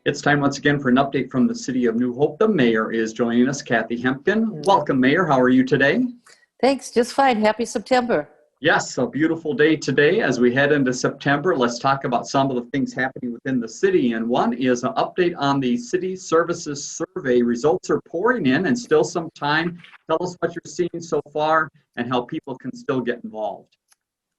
It's time once again for an update from the City of New Hope. The mayor is joining us, Kathi Hemken. Welcome, Mayor. How are you today? Thanks, just fine. Happy September. Yes, a beautiful day today as we head into September. Let's talk about some of the things happening within the city. And one is an update on the city services survey. Results are pouring in and still some time. Tell us what you're seeing so far and how people can still get involved.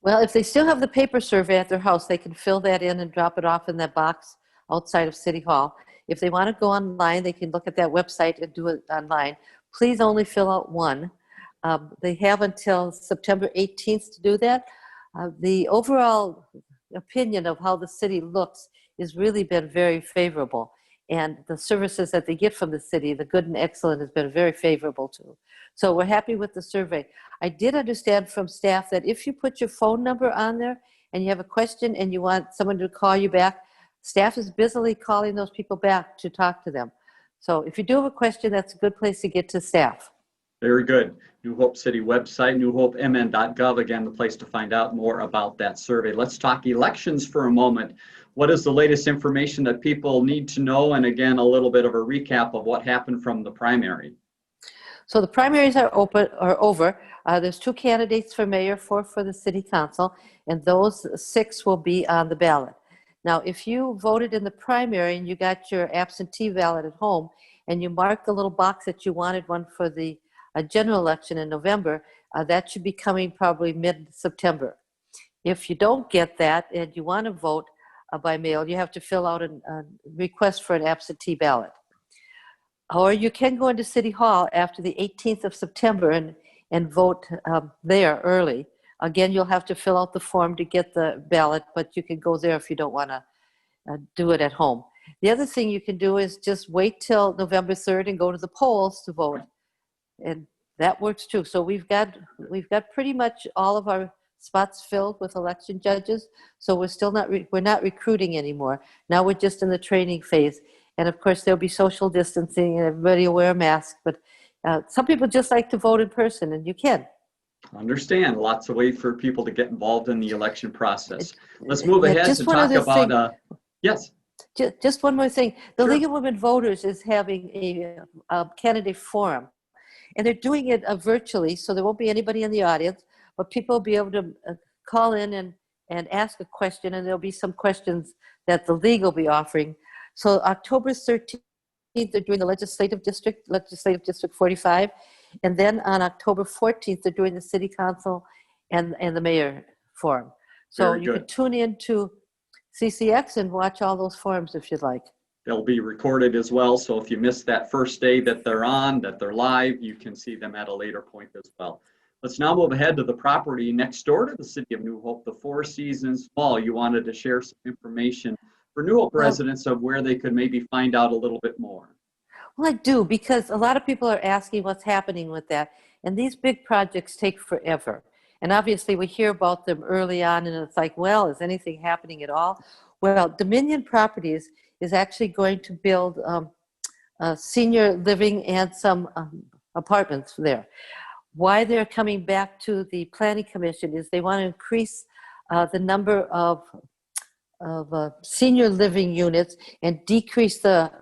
Well, if they still have the paper survey at their house, they can fill that in and drop it off in that box outside of City Hall. If they want to go online, they can look at that website and do it online. Please only fill out one. They have until September 18th to do that. The overall opinion of how the city looks has really been very favorable. And the services that they get from the city, the good and excellent, has been very favorable too. So we're happy with the survey. I did understand from staff that if you put your phone number on there and you have a question and you want someone to call you back, staff is busily calling those people back to talk to them. So if you do have a question, that's a good place to get to staff. Very good. New Hope City website, newhopemn.gov, again, the place to find out more about that survey. Let's talk elections for a moment. What is the latest information that people need to know? And again, a little bit of a recap of what happened from the primary. So the primaries are over. There's 2 candidates for mayor, 4 for the city council, and those 6 will be on the ballot. Now, if you voted in the primary and you got your absentee ballot at home and you marked the little box that you wanted one for the general election in November, that should be coming probably mid-September. If you don't get that and you want to vote by mail, you have to fill out a request for an absentee ballot. Or you can go into City Hall after the 18th of September and vote there early. Again, you'll have to fill out the form to get the ballot, but you can go there if you don't want to do it at home. The other thing you can do is just wait till November 3rd and go to the polls to vote. And that works too. So we've got pretty much all of our spots filled with election judges. So we're still we're not recruiting anymore. Now we're just in the training phase. And of course there'll be social distancing and everybody will wear a mask. But some people just like to vote in person, and you can. Understand. Lots of ways for people to get involved in the election process. Let's move ahead to talk about. Yes. Just one more thing. The Sure. League of Women Voters is having a candidate forum. And they're doing it virtually, so there won't be anybody in the audience, but people will be able to call in and ask a question, and there'll be some questions that the league will be offering. So October 13th, they're doing the Legislative District 45, and then on October 14th, they're doing the City Council and the Mayor Forum. So you can tune in to CCX and watch all those forums if you'd like. They'll be recorded as well, so if you missed that first day that they're on, that they're live, you can see them at a later point as well. Let's now move ahead to the property next door to the City of New Hope, the Four Seasons Mall. You wanted to share some information for New Hope residents of where they could maybe find out a little bit more. Well, I do, because a lot of people are asking what's happening with that, and these big projects take forever. And obviously we hear about them early on, and it's like, well, is anything happening at all? Well, Dominion Properties is actually going to build senior living and some apartments there. Why they're coming back to the Planning Commission is they want to increase the number of senior living units and decrease the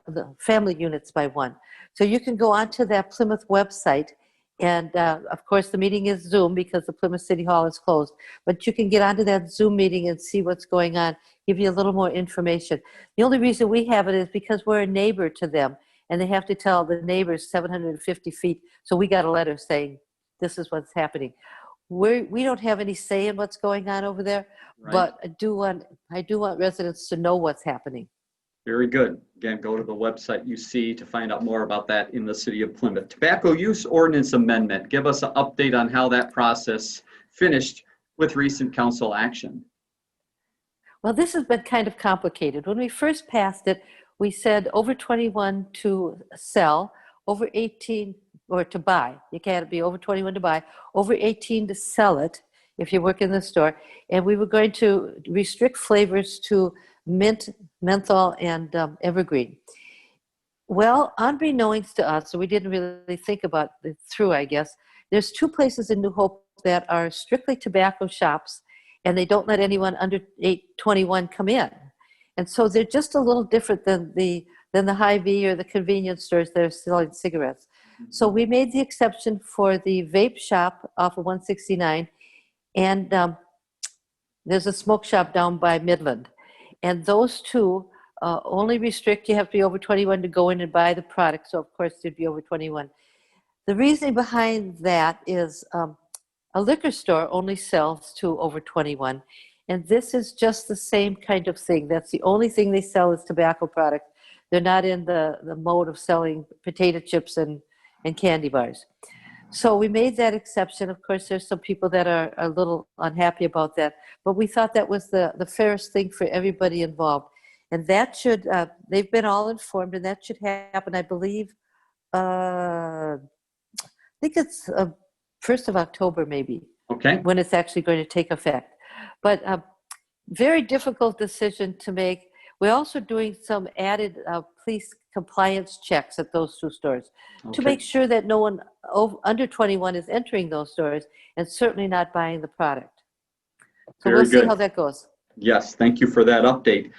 family units by 1. So you can go onto that Plymouth website, and of course the meeting is Zoom because the Plymouth City Hall is closed, but you can get onto that Zoom meeting and see what's going on, give you a little more information. The only reason we have it is because we're a neighbor to them, and they have to tell the neighbors 750 feet. So we got a letter saying this is what's happening. We don't have any say in what's going on over there, right. But I do want residents to know what's happening. Very good. Again, go to the website you see to find out more about that in the City of Plymouth. Tobacco Use Ordinance Amendment. Give us an update on how that process finished with recent council action. Well, this has been kind of complicated. When we first passed it, we said over 21 to sell, over 18 or to buy. You can't be over 21 to buy, over 18 to sell it if you work in the store. And we were going to restrict flavors to mint, menthol, and evergreen. Well, unbeknownst to us, so we didn't really think about it through, I guess, there's 2 places in New Hope that are strictly tobacco shops, and they don't let anyone under 21 come in. And so they're just a little different than the Hy-Vee or the convenience stores that are selling cigarettes. So we made the exception for the vape shop off of 169, and there's a smoke shop down by Midland. And those two only restrict, you have to be over 21 to go in and buy the product. So of course you'd be over 21. The reasoning behind that is a liquor store only sells to over 21. And this is just the same kind of thing. That's the only thing they sell is tobacco products. They're not in the mode of selling potato chips and candy bars. So we made that exception. Of course, there's some people that are a little unhappy about that, but we thought that was the fairest thing for everybody involved. And that should, they've been all informed, and that should happen, I believe, I think it's 1st of October maybe. Okay. When it's actually going to take effect. But very difficult decision to make. We're also doing some added police compliance checks at those two stores to make sure that no one under 21 is entering those stores and certainly not buying the product. So we'll see how that goes. Yes, thank you for that update.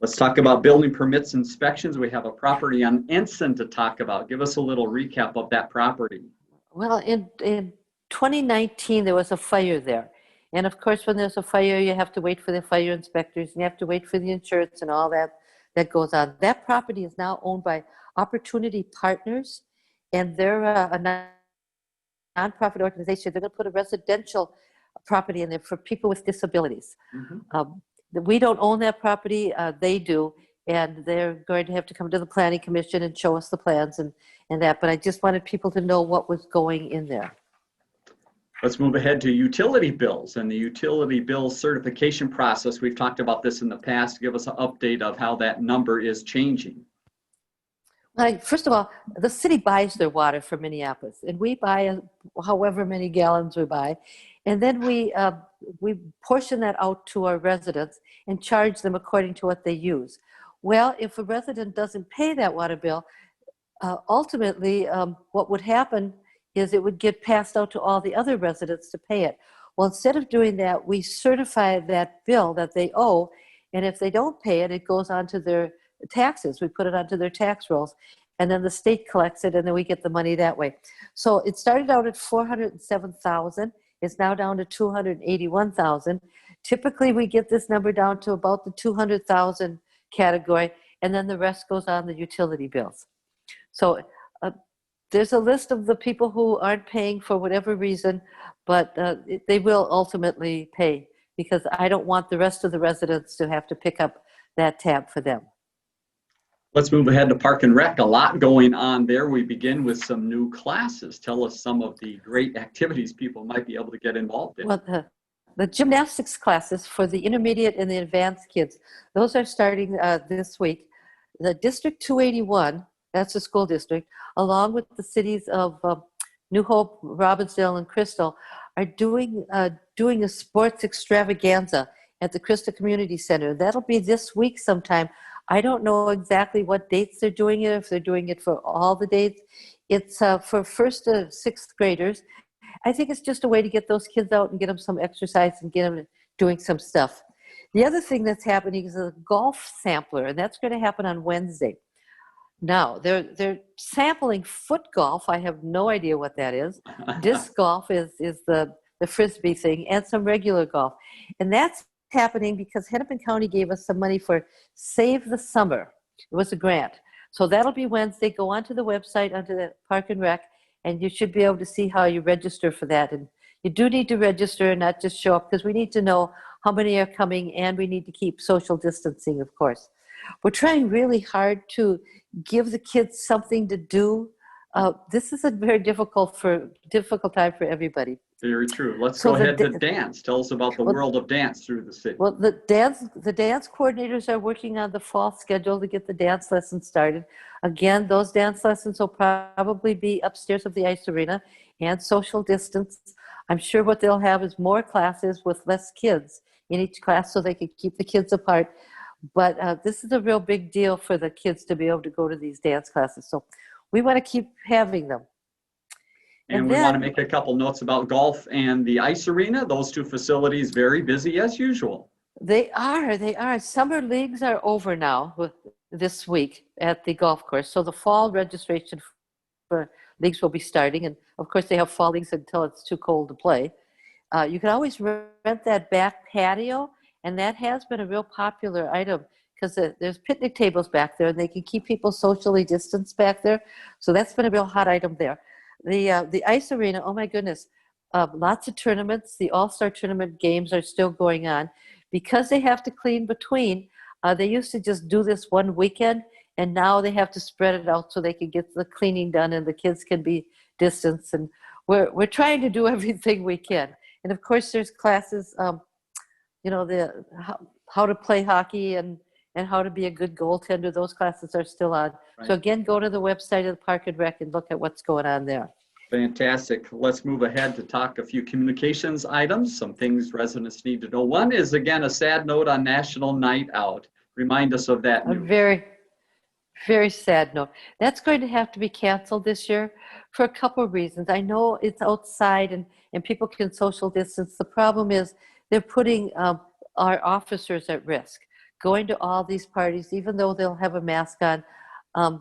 Let's talk about building permits inspections. We have a property on Ensign to talk about. Give us a little recap of that property. Well, in 2019, there was a fire there. And of course, when there's a fire, you have to wait for the fire inspectors, and you have to wait for the insurance and all that goes on. That property is now owned by Opportunity Partners, and they're a nonprofit organization. They're going to put a residential property in there for people with disabilities. We don't own that property, they do, and they're going to have to come to the Planning Commission and show us the plans and that, but I just wanted people to know what was going in there. Let's move ahead to utility bills and the utility bill certification process. We've talked about this in the past. Give us an update of how that number is changing. First of all, the city buys their water from Minneapolis, and we buy however many gallons we buy, and then we portion that out to our residents and charge them according to what they use. Well, if a resident doesn't pay that water bill, ultimately what would happen is it would get passed out to all the other residents to pay it. Well, instead of doing that, we certify that bill that they owe, and if they don't pay it, it goes on to their taxes. We put it onto their tax rolls, and then the state collects it, and then we get the money that way. So it started out at $407,000. It's now down to $281,000. Typically, we get this number down to about the $200,000 category, and then the rest goes on the utility bills. So there's a list of the people who aren't paying for whatever reason, but they will ultimately pay, because I don't want the rest of the residents to have to pick up that tab for them. Let's move ahead to Park and Rec. A lot going on there. We begin with some new classes. Tell us some of the great activities people might be able to get involved in. Well, the gymnastics classes for the intermediate and the advanced kids, those are starting this week. The District 281, that's the school district, along with the cities of New Hope, Robbinsdale, and Crystal, are doing a sports extravaganza at the Crystal Community Center. That'll be this week sometime. I don't know exactly what dates they're doing it, if they're doing it for all the dates. It's for 1st to 6th graders. I think it's just a way to get those kids out and get them some exercise and get them doing some stuff. The other thing that's happening is a golf sampler, and that's going to happen on Wednesday. Now, they're sampling foot golf. I have no idea what that is. Disc golf is the Frisbee thing, and some regular golf. And that's happening because Hennepin County gave us some money for Save the Summer. It was a grant. So that'll be Wednesday. Go onto the website, onto the Park and Rec, and you should be able to see how you register for that. And you do need to register and not just show up, because we need to know how many are coming, and we need to keep social distancing, of course. We're trying really hard to give the kids something to do. This is a very difficult time for everybody. Very true. Let's go ahead to dance. Tell us about the world of dance through the city. Well, the dance coordinators are working on the fall schedule to get the dance lessons started. Again, those dance lessons will probably be upstairs of the ice arena and social distance. I'm sure what they'll have is more classes with less kids in each class, so they can keep the kids apart. But this is a real big deal for the kids to be able to go to these dance classes. So we want to keep having them. And we want to make a couple notes about golf and the ice arena. Those two facilities very busy as usual. They are. Summer leagues are over now this week at the golf course. So the fall registration for leagues will be starting. And of course, they have fall leagues until it's too cold to play. You can always rent that back patio, and that has been a real popular item because there's picnic tables back there, and they can keep people socially distanced back there. So that's been a real hot item there. The ice arena, oh my goodness, lots of tournaments. The All-Star Tournament games are still going on. Because they have to clean between, they used to just do this one weekend, and now they have to spread it out so they can get the cleaning done and the kids can be distanced. And we're trying to do everything we can. And of course, there's classes, how to play hockey and how to be a good goaltender. Those classes are still on. Right. So again, go to the website of the Park and Rec and look at what's going on there. Fantastic. Let's move ahead to talk a few communications items, some things residents need to know. One is, again, a sad note on National Night Out. Remind us of that. A very, very sad note. That's going to have to be canceled this year for a couple of reasons. I know it's outside and people can social distance. The problem is they're putting our officers at risk. Going to all these parties, even though they'll have a mask on,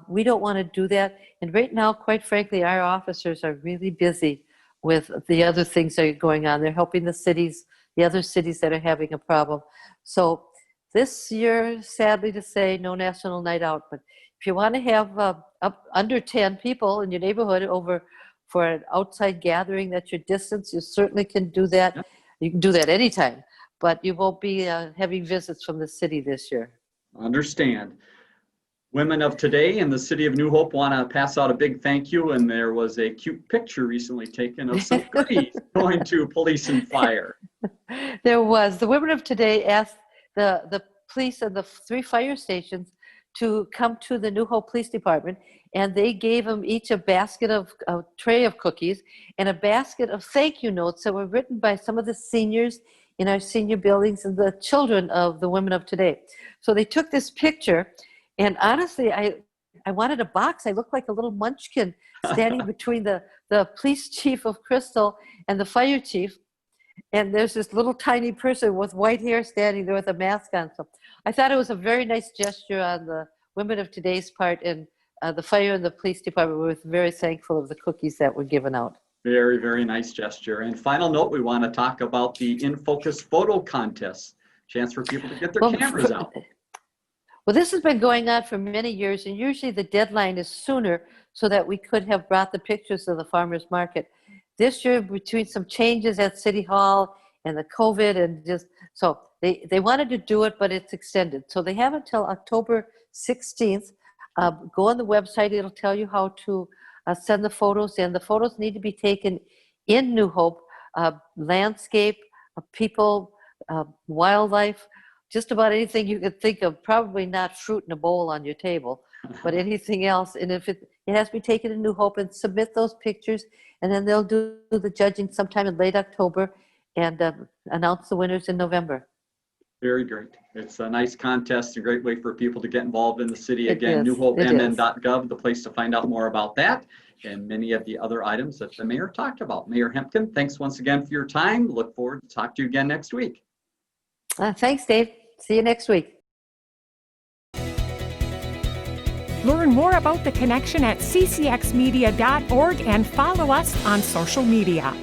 we don't want to do that. And right now, quite frankly, our officers are really busy with the other things that are going on. They're helping the other cities that are having a problem. So this year, sadly to say, no National Night Out. But if you want to have up under 10 people in your neighborhood over for an outside gathering that you're distanced, you certainly can do that. Yep. You can do that anytime, but you won't be having visits from the city this year. Understand. Women of today in the city of New Hope want to pass out a big thank you, and there was a cute picture recently taken of some goodies going to police and fire. There was. The women of today asked the police and the 3 fire stations to come to the New Hope Police Department, and they gave them each a basket of a tray of cookies and a basket of thank you notes that were written by some of the seniors in our senior buildings and the children of the women of today. So they took this picture. And honestly, I wanted a box. I looked like a little munchkin standing between the police chief of Crystal and the fire chief. And there's this little tiny person with white hair standing there with a mask on. So I thought it was a very nice gesture on the women of today's part. And the fire and the police department were very thankful of the cookies that were given out. Very, very nice gesture. And final note, we want to talk about the In Focus photo contest. Chance for people to get their cameras out. Well, this has been going on for many years, and usually the deadline is sooner so that we could have brought the pictures of the farmers market. This year, between some changes at City Hall and the COVID, and just so they wanted to do it, but it's extended. So they have until October 16th. Go on the website. It'll tell you how to send the photos in. The photos need to be taken in New Hope, landscape, people, wildlife, just about anything you could think of, probably not fruit in a bowl on your table, but anything else. And if it has to be taken in New Hope, and submit those pictures, and then they'll do the judging sometime in late October and announce the winners in November. Very great. It's a nice contest, a great way for people to get involved in the city. Again, It is. newhopemn.gov, the place to find out more about that and many of the other items that the mayor talked about. Mayor Hemken, thanks once again for your time. Look forward to talk to you again next week. Thanks, Dave. See you next week. Learn more about The Connection at ccxmedia.org and follow us on social media.